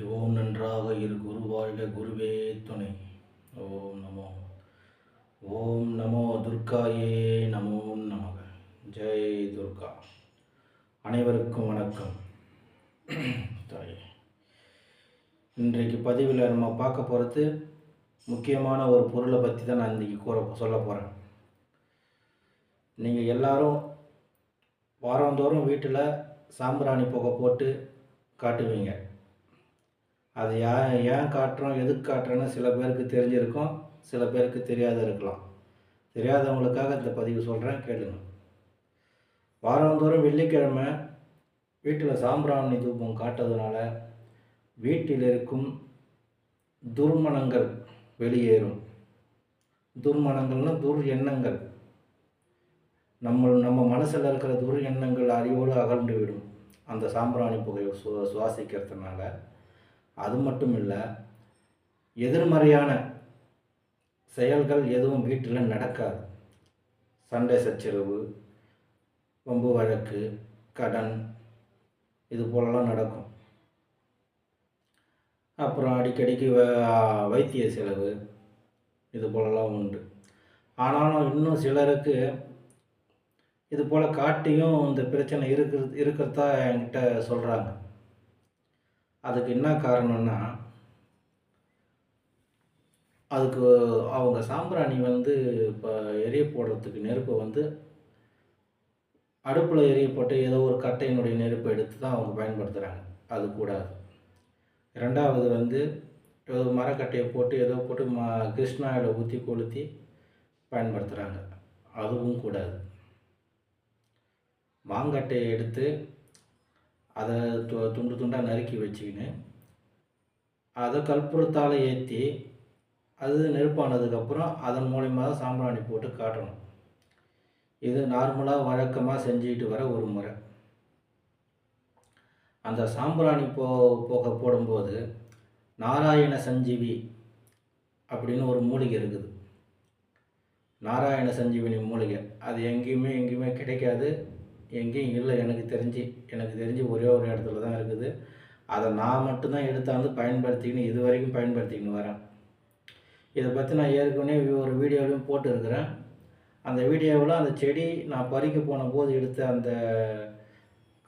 ஓம் நன்றாக இரு குரு வாழ்க குருவே துணை. ஓம் நமோ ஓம் நமோ துர்காயே நமோ நமக. ஜெய் துர்கா. அனைவருக்கும் வணக்கம். தாயே, இன்றைக்கு பதிவில் நம்ம பார்க்க போகிறது முக்கியமான ஒரு பொருளை பற்றி தான் நான் இன்றைக்கி சொல்ல போகிறேன். நீங்கள் எல்லாரும் வாரந்தோறும் வீட்டில் சாம்பிராணி புகை போட்டு காட்டுவீங்க. அது ஏன் காட்டுறோம், எதுக்கு காட்டுறோன்னு சில பேருக்கு தெரிஞ்சிருக்கும், சில பேருக்கு தெரியாத இருக்கலாம். தெரியாதவங்களுக்காக இந்த பதிவு சொல்கிறேன், கேளுங்க. வாரந்தோறும் வெள்ளிக்கிழமை வீட்டில் சாம்பிராணி தூபம் காட்டுறதுனால வீட்டில் இருக்கும் துர்மணங்கள் வெளியேறும். துர்மணங்கள்னால் துர் எண்ணங்கள், நம்ம மனசில் இருக்கிற துர் எண்ணங்கள் அறிவோடு அகன்று விடும் அந்த சாம்பிராணி புகையை சுவாசிக்கிறதுனால. அது மட்டும் இல்லை, எதிர்மறையான செயல்கள் எதுவும் வீட்டில் நடக்காது. சண்டை சச்சரவு, வம்பு வழக்கு, கடன், இது போலலாம் நடக்கும். அப்புறம் அடிக்கடிக்கு வைத்திய செலவு, இது போலலாம் உண்டு. ஆனாலும் இன்னும் சிலருக்கு இது போல் காட்டியும் இந்த பிரச்சனை இருக்கிறதா என்கிட்ட சொல்கிறாங்க. அதுக்கு என்ன காரணம்னா, அதுக்கு அவங்க சாம்பிராணி இப்போ எரிய போடுறதுக்கு நெருப்பை அடுப்பில் எரிய போட்டு ஏதோ ஒரு கட்டையினுடைய நெருப்பை எடுத்து தான் அவங்க பயன்படுத்துகிறாங்க. அது கூடாது. ரெண்டாவது ஏதோ மரக்கட்டையை போட்டு ஏதோ போட்டு கிருஷ்ணாயில் ஊற்றி கொளுத்தி பயன்படுத்துகிறாங்க. அதுவும் கூடாது. மாங்கட்டையை எடுத்து அதை துண்டு துண்டாக நறுக்கி வச்சுக்கின்னு அதை கற்பூரத்தால் ஏற்றி அது நெருப்பானதுக்கப்புறம் அதன் மூலயமா தான் சாம்பிராணி போட்டு காட்டணும். இது நார்மலாக வழக்கமாக செஞ்சுக்கிட்டு வர ஒரு முறை. அந்த சாம்பிராணி புகை போடும்போது நாராயண சஞ்சீவி அப்படின்னு ஒரு மூலிகை இருக்குது. நாராயண சஞ்சீவினி மூலிகை அது எங்கேயுமே கிடைக்காது, எங்கேயும் இல்லை. எனக்கு தெரிஞ்சு ஒரே ஒரு இடத்துல தான் இருக்குது. அதை நான் மட்டும்தான் எடுத்தாந்து பயன்படுத்திக்கின்னு இது வரைக்கும் பயன்படுத்திக்கின்னு வரேன். இதை பற்றி நான் ஏற்கனவே ஒரு வீடியோவிலையும் போட்டுருக்கிறேன். அந்த வீடியோவில் அந்த செடி நான் பறிக்க போன போது எடுத்த அந்த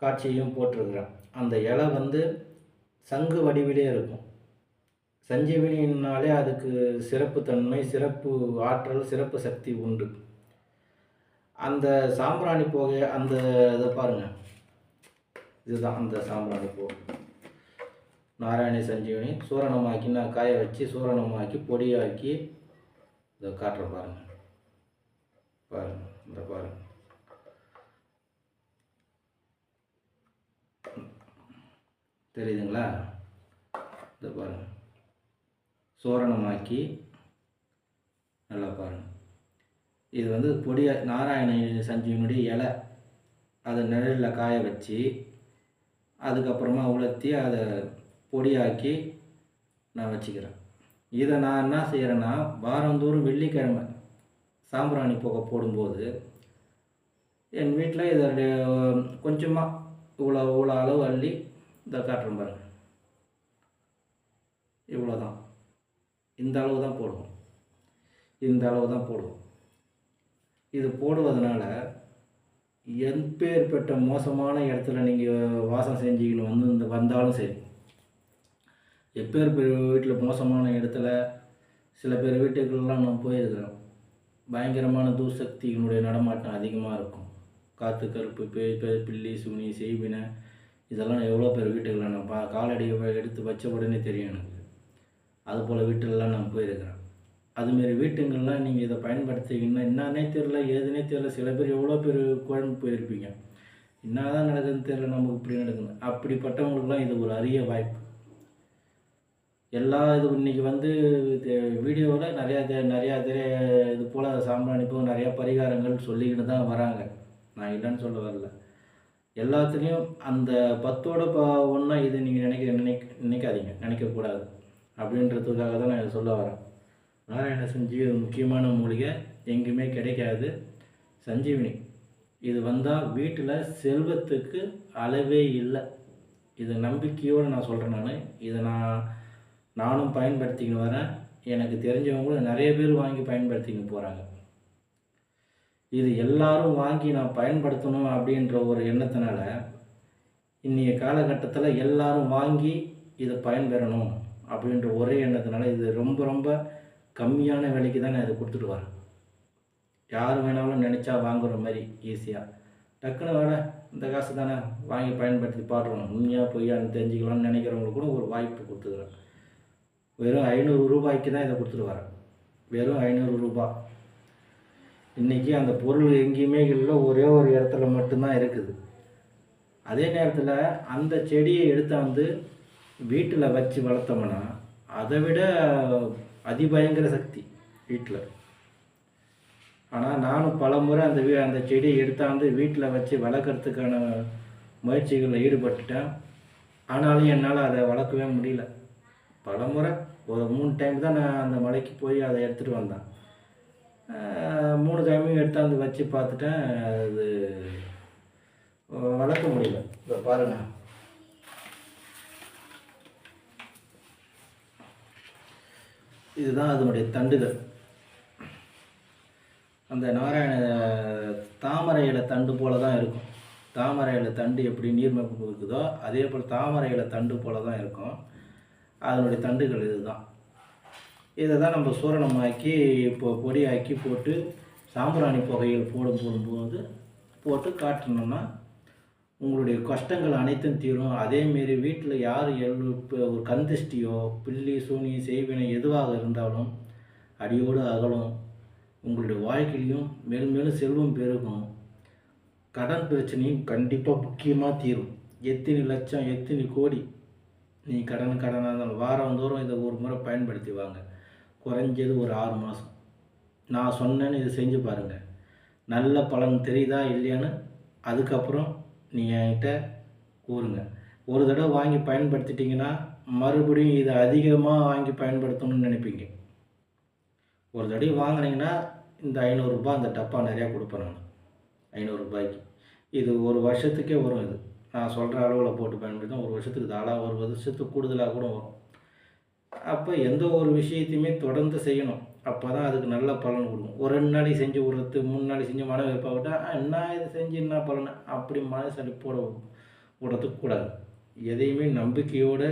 காட்சியையும் போட்டிருக்கிறேன். அந்த இலை சங்கு வடிவிலே இருக்கும். சஞ்சீவினினாலே அதுக்கு சிறப்பு தன்மை, சிறப்பு ஆற்றல், சிறப்பு சக்தி உண்டு. அந்த சாம்பிராணி புகை அந்த இதை பாருங்கள், இதுதான் அந்த சாம்பிராணி புகை. நாராயண சஞ்சீவனி சூரணமாக்கி நான் காய வச்சு சூரணமாக்கி பொடியாக்கி இதை காட்டுறேன். பாருங்கள் இந்த பாருங்கள், தெரியுதுங்களா? இதை பாருங்கள், சூரணமாக்கி நல்லா பாருங்கள். இது பொடியாக நாராயண சஞ்சீவனுடைய இலை, அதை நிழலில் காய வச்சு அதுக்கப்புறமா உலர்த்தி அதை பொடியாக்கி நான் வச்சுக்கிறேன். இதை நான் என்ன செய்கிறேன்னா, வாரந்தோறும் வெள்ளிக்கிழமை சாம்பிராணி புகை போடும்போது என் வீட்டில் இதை கொஞ்சமாக இவ்வளோ அளவு அள்ளி இதை காட்டுறேன் பாருங்கள். இவ்வளோதான், இந்த அளவு தான் போடுவோம், இந்த அளவு தான் போடுவோம். இது போடுவதனால எப்பேற்பட்ட மோசமான இடத்துல நீங்கள் வாசம் செஞ்சுக்கின்னு வந்தாலும் சரி, எப்பேற்பட்ட வீட்டில் மோசமான இடத்துல சில பேர் வீட்டுக்கெல்லாம் நான் போயிருக்கிறேன். பயங்கரமான தூசக்திகளுடைய நடமாட்டம் அதிகமாக இருக்கும். காற்று, கருப்பு, பேய், பில்லி, சுனி, செய்வினை, இதெல்லாம் எவ்வளோ பேர் வீட்டுக்கெல்லாம் நான் காலடியை எடுத்து வச்ச உடனே தெரியும் எனக்கு. அதுபோல் வீட்டுலலாம் நான் போயிருக்கிறேன். அதுமாரி வீட்டுங்கள்லாம் நீங்கள் இதை பயன்படுத்திங்கன்னா என்னன்னே தெரில, ஏதுனே தெரில. சில பேர் எவ்வளோ பேர் குழம்பு போயிருப்பீங்க, என்ன தான் நடக்குதுன்னு தெரில, நமக்கு இப்படி நடக்குது. அப்படிப்பட்டவங்களுக்குலாம் இது ஒரு அரிய வாய்ப்பு. எல்லா இது இன்றைக்கி வீடியோவில் நிறையா இது போல் சாம்பிராணி போக நிறையா பரிகாரங்கள் சொல்லிக்கிட்டு தான் வராங்க. நான் இல்லைன்னு சொல்ல வரல. எல்லாத்துலேயும் அந்த 10ஓட ஒன்றா இது நீங்கள் நினைக்காதீங்க, நினைக்கக்கூடாது. அப்படின்றதுக்காக தான் நான் இதை சொல்ல வரேன். நாராயண சஞ்சீவி முக்கியமான மூலிகை, எங்கேயுமே கிடைக்காது. சஞ்சீவினி இது வந்தால் வீட்டில் செல்வத்துக்கு அளவே இல்லை. இது நம்பிக்கையோடு நான் சொல்கிறேன். இதை நானும் பயன்படுத்திக்கின்னு வரேன். எனக்கு தெரிஞ்சவங்களும் நிறைய பேர் வாங்கி பயன்படுத்திக்கின்னு போகிறாங்க. இது எல்லாரும் வாங்கி நான் பயன்படுத்தணும் அப்படின்ற ஒரு எண்ணத்தினால இன்றைய காலகட்டத்தில் எல்லாரும் வாங்கி இதை பயன்பெறணும் அப்படின்ற ஒரே எண்ணத்தினால இது ரொம்ப ரொம்ப கம்மியான விலைக்கு தான் நான் இதை கொடுத்துட்டு வரேன். யார் வேணாலும் நினச்சா வாங்குகிற மாதிரி ஈஸியாக டக்குன்னு வேலை இந்த காசு தானே வாங்கி பயன்படுத்தி பாடுறோம், உண்மையாக பொய்யான்னு தெரிஞ்சுக்கலாம்னு நினைக்கிறவங்களுக்கு கூட ஒரு வாய்ப்பு கொடுத்துக்கிறேன். வெறும் 500 ரூபாய்க்கு தான் இதை கொடுத்துட்டு வரேன். வெறும் 500 ரூபா. இன்றைக்கி அந்த பொருள் எங்கேயுமே இல்லை, ஒரே ஒரு இடத்துல மட்டும்தான் இருக்குது. அதே நேரத்தில் அந்த செடியை எடுத்தாந்து வீட்டில் வச்சு வளர்த்தோம்னா அதை விட அதிபயங்கர சக்தி வீட்டில். ஆனால் நானும் பல முறை அந்த செடியை எடுத்தாந்து வீட்டில் வச்சு வளர்க்குறதுக்கான முயற்சிகளில் ஈடுபட்டுட்டேன். ஆனாலும் என்னால் அதை வளர்க்கவே முடியல. பல முறை ஒரு 3 டைம் தான் நான் அந்த மலைக்கு போய் அதை எடுத்துகிட்டு வந்தேன். 3 டைமையும் எடுத்தாந்து வச்சு பார்த்துட்டேன், அது வளர்க்க முடியல. இப்போ பாருங்கள், இதுதான் அதனுடைய தண்டுகள். அந்த நாராயண தாமரை இலை தண்டு போல தான் இருக்கும். தாமரை இலை தண்டு எப்படி நீர்மைப்பு இருக்குதோ அதே போல் தாமரை இலை தண்டு போல தான் இருக்கும். அதனுடைய தண்டுகள் இதுதான். இதை தான் நம்ம சூரணமாக்கி இப்போ பொடியாக்கி போட்டு சாம்பிராணி புகையில் போடும்போது போட்டு காட்டினோம்னா உங்களுடைய கஷ்டங்கள் அனைத்தும் தீரும். அதேமாரி வீட்டில் யார் இப்போ ஒரு கந்திஷ்டியோ பில்லி சூனி செய்வினை எதுவாக இருந்தாலும் அடியோடு அகலும். உங்களுடைய வாழ்க்கையிலையும் மேலும் மேலும் செல்வம் பெருகும். கடன் பிரச்சனையும் கண்டிப்பாக முக்கியமாக தீரும். எத்தனை லட்சம் எத்தனை கோடி நீ கடனாக இருந்தாலும் வாரந்தோறும் இதை ஒரு முறை பயன்படுத்தி வாங்க. குறைஞ்சது ஒரு 6 மாதம் நான் சொன்னேன்னு இதை செஞ்சு பாருங்கள். நல்ல பலன் தெரியுதா இல்லையான்னு அதுக்கப்புறம் நீங்கள் என்கிட்ட கூறுங்க. ஒரு தடவை வாங்கி பயன்படுத்திட்டிங்கன்னா மறுபடியும் இதை அதிகமாக வாங்கி பயன்படுத்தணும்னு நினைப்பீங்க. ஒரு தடவை வாங்கினீங்கன்னா இந்த 500 ரூபாய் அந்த டப்பா நிறையா கொடுப்பேன் நான். 500 ரூபாய்க்கு இது ஒரு வருஷத்துக்கே வரும். இது நான் சொல்கிற அளவில் போட்டு பயன்படுத்தினா ஒரு வருஷத்துக்கு தாளாக, ஒரு வருஷத்துக்கு கூடுதலாக கூட வரும். அப்போ எந்த ஒரு விஷயத்தையுமே தொடர்ந்து செய்யணும். அப்போ தான் அதுக்கு நல்ல பலன் கொடுக்கும். ஒரு 2 நாளைக்கு செஞ்சு விடுறது, 3 நாளைக்கு செஞ்சு மன வைப்பா விட்டால் என்ன இது செஞ்சு என்ன பலன் அப்படி மனசளி விடுறதுக்கு கூடாது. எதையுமே நம்பிக்கையோடு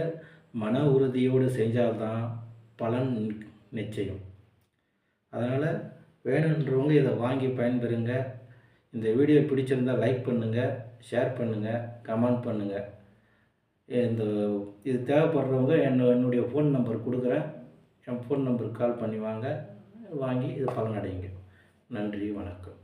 மன உறுதியோடு செஞ்சால்தான் பலன் நிச்சயம். அதனால் வேணுன்றவங்க இதை வாங்கி பயன்பெறுங்க. இந்த வீடியோ பிடிச்சிருந்தால் லைக் பண்ணுங்கள், ஷேர் பண்ணுங்கள், கமெண்ட் பண்ணுங்கள். இது தேவைப்படுறவங்க என்னுடைய ஃபோன் நம்பர் கொடுக்குறேன். என் ஃபோன் நம்பருக்கு கால் பண்ணி வாங்கி இது பலனடைங்க. நன்றி, வணக்கம்.